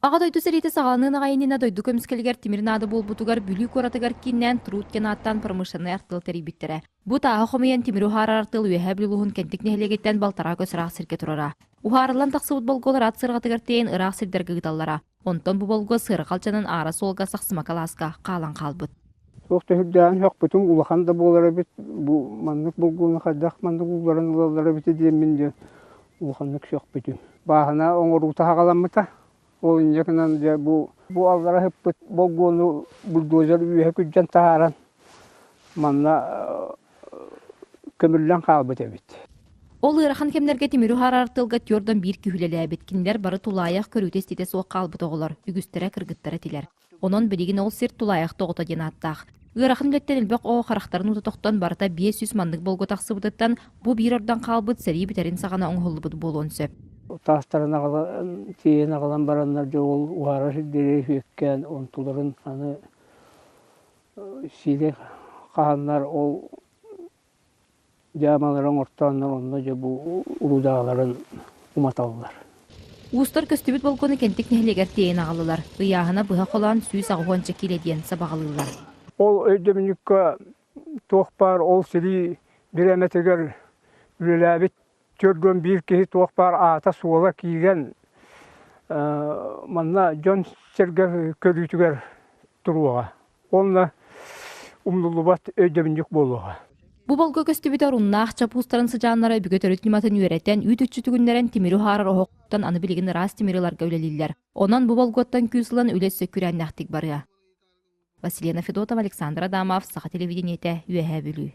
Аға дойду сәрейті сағалының ағайынына дойду көміскелгер Тимирнады болбутугар бүлі көратыгар киннен труд кенаттан промышленный артыл терибиттере. Бу тағы хомиян Тимиру харар артыл үйәһә білуғын кентік нехелегеттен балтара көсірақ сірке тұрара. Ухарылан тақсы футболголар ат сырғатыгар тейін ырақ сірдергі гыдаллара. Онтон бу болго сыры қалчанын ара солға сақсыма каласка қалан қалбыт. Соқты хүлдән хоқ бүтін улахан да болары бит, бұл маннық болғуны қадақ мандық ұларын ұлалары біті деймін де улаханнық шоқ бүтін. Бағына оңыруыта хағаламыта. Ол инжекынан де бұл аллара хыппыт болғуны бульдозер үйе күджен тағаран манна көмірлен қалбыт әбіт. Ол ырахан кемнерге Тимиру харар артылға тёрдан бір күхілелі әбіт. Киндер бары тулаяқ көрутес тете соқ қалбыт оғылар, үгістері кыргыттары тілер. Онон білігін ол сер тулаяқ тоғыта ден аттақ. Ырахан білеттен үлбәк о қарақтарын ұтытоқтан барыта 500 мандық болғы тақсы бұтыттан бұ бір ордан қалбыт сәрі бітерін сағана оңғылы бұд болуын сөп. Тастарын ағалан, тиен ағалан барандар жол уғара шиддері феккен, онтуларын аны силе қағанлар ол жамаларын ортанлар онда же бұл ұлудағаларын ұматалылар. Уыстар көстүбіт болғаны кентік нәхлегер тейін ағалылар. Ұяғына бұға қолан сүйіс ағуанчы келеден сабағалылар. Ол өйдемінікке тоқпар, ол сілі бір әметігер үлеләбіт көрген бір кехи тоқпар ата суыла киген манна жон сергер көрүйтігер тұруға. Онна умдулубат өйдемінік болуға. Бу болго көстүбүт оруннаах чапустарын сыжааннара бүгөт өрүтниматын үйрәтен үйтүччү түгүннерен Тимиру харар оһоктан аны билигин рас Тимириларга үлелиллер. Онан бу болготтан күүсылан үлесе күрәннәхтик барыя. Василина Федотова, Александр Адамов, Саха телевидениете, Үйәһә бүлүү.